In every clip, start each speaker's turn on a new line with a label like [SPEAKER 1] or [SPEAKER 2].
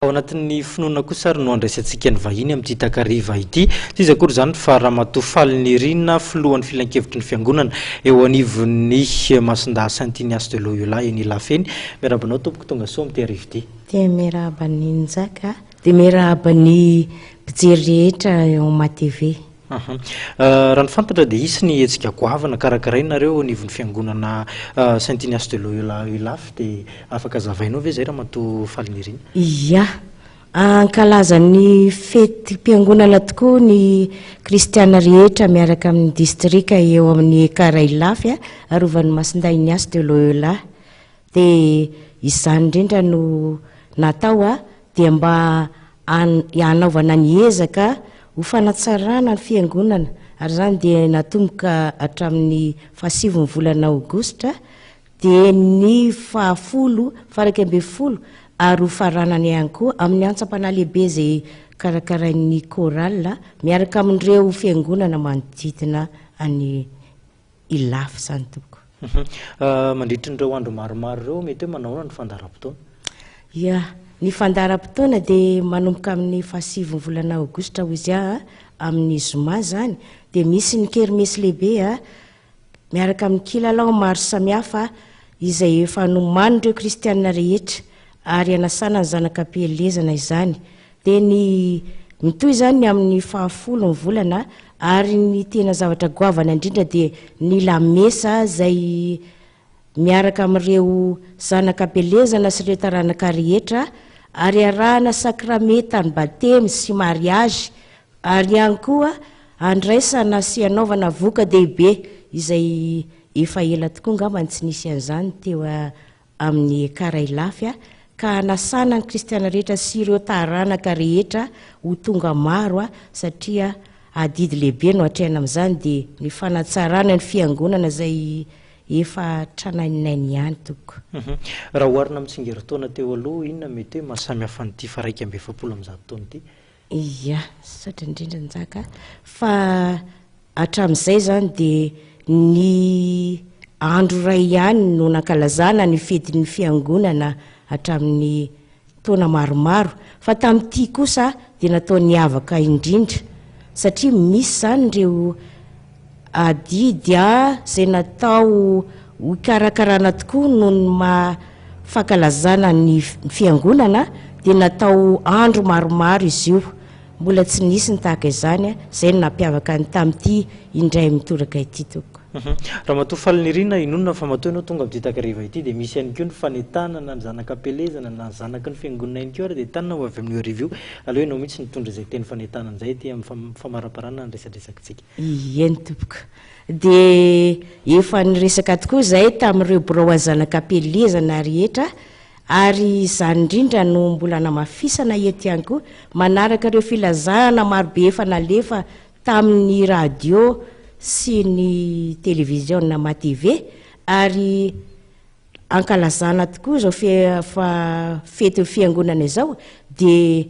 [SPEAKER 1] Ao anatin'ny finoana kosa ary no andraisantsika ny vahiny amin'ity takariva ity tsy izy akory izany fa Ramatoafaly Nirina filohan'ny filan-kevitry ny fiangonana eo anivon'ny Masindahy Saint-Ignace de Loyola eny Ilafeny. Miarabanao tompoko tonga soa amin'ity arivo ity.
[SPEAKER 2] Dia miarahaba ny Nzaka, dia miarahaba ny mpijery rehetra eo ama-TV.
[SPEAKER 1] Raha ny fantatra dia isy ny hetsika goavana karakarainareo anivon'ny fiangonana Saint-Ignace de Loyola Ilafy dia afaka zavainao ve zay Ramatoafaly Nirina?
[SPEAKER 2] Ia, ankalaza ny fety mpiangonana tokoa ny kristiana rehetra miaraka amin'ny distrika eo amin'ny Ekara Ilafy arovan'ny Masindahy Ignace de Loyola. Dia izany indrindra no natao dia mba hanaovana ny ezaka ho fanatsarana ny fiangonana, ary zany dia natomboka hatramin'ny 7 volana Aogositra dia ny 10 ary ho faranany ihany koa amin'ny antsapana lehibe zay karakarain'ny chorale miaraka amin'ireo fiangonana manodidina any Ilafy zany tompoko.
[SPEAKER 1] Mandritra n'ireo andro maromaro ireo mety hoe manao ny fandaharam-potoana?
[SPEAKER 2] Ia, ny fandaharam-potoana dia manomboka amin'ny 7 volana Aogositra ho izy amin'ny zoma zany, dia misy ny kermesy lehibe miaraka amin'ny kilalao maro samihafa izay efa nomany ireo kristiana rehetra ary anasana ny zanakam-pielezana izany. Dia ny mitoy izany amin'ny 10 volana ary ny tena zavatra goavana indrindra dia ny lamesa izay miaraka amin'ireo zanakam-pielezana sy ireo taranaka rehetra ary arahana sakramentany batemy sy mariazy, ary ihany koa andraisana sy anaovana voka-dehibe izay efa ela tokoa ngambany tsy nisy an'izany teo amin'ny Ekara Ilafy ka anasana ny kristiana rehetra sy ireo taranaka rehetra ho tonga maro satria adidy lehibe no atrehana amin'izany dia ny fanatsarana ny fiangonana izay efa tranaininainy ihany tompoko.
[SPEAKER 1] Raha oharina amin'ny tsingeritaona teo aloha inona mety hoe mahasamihafa n'ity 170 taona ity?
[SPEAKER 2] Ia, saotra indrindra Nzaka, fa hatramin'izay zany dia ny andro ray ihany no nankalazana ny fetin'ny fiangonana hatramin'ny taona maromaro, fa tamin'ity kosa dia natao niavaka indrindra satria misy zany ireo adidy zay natao ho karakarana tokoa noho ny fankalazana ny fiangonana dia natao andro maromaro izy io, mbola tsy nisy ny tahaka izany zay no nampiavaka ny tamin'ity indray mitoraka ity tompoko.
[SPEAKER 1] Ramatoafaly Nirina, inonona fa matoa ianao tonga amin'ity takariva ity dia misy ihany koa ny fanentanana ny zanakam-pielezana na ny zanaky ny fiangonana ihany koa dia tanina ho avy amin'io arivo io aloha ianao mihitsy nitondra izay teny fanentanana izay ty amin'ny famaraparana ny resadresakitsika.
[SPEAKER 2] Eny tompoko, dia efa niresaka tokoa izay tamin'ireo birao zanakam-pielezana rehetra, ary izany indrindra no mbola namafisana eto ihany koa manaraka ireo filazahana marobe efa nalefa tamin'ny radio sy ny televiziona ma-TV, ary ankalazana tokoa zao fety fiangonana izao dia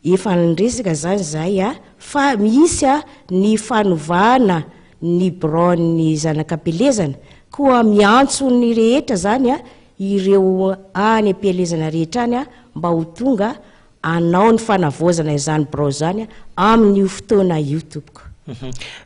[SPEAKER 2] efa niresaka zany zay fa misy ny fanovana ny braon'ny zanakam-pielezana koa miantso ny rehetra zany ireo any am-pielezana rehetra any mba ho tonga anao ny fanavozana izany brao zany amin'io fotoana io tompoko.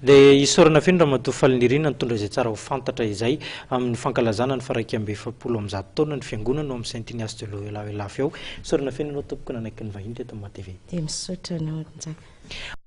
[SPEAKER 1] Dia isorana feno Ramatoafaly Nirina nitondra izay tsara ho fantatra izay amin'ny fankalazana ny 170 taona ny fiangonana ao amin'ny Saint-Ignace de Loyola Ilafy ao. Isorana feno ianao tompoko nanaiky ny vahiny teto amin'ny ma-TV.
[SPEAKER 2] Dia misaotra anao Nzaka.